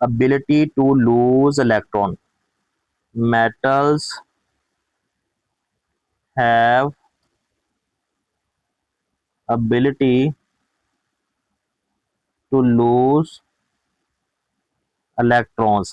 ability to lose electron. Metals have ability to lose electrons.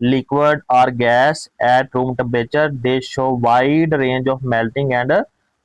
liquid or gas at room temperature. They show wide range of melting and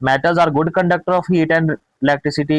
metals are good conductor of heat and electricity.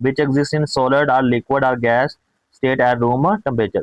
which exist in solid or liquid or gas state at room temperature.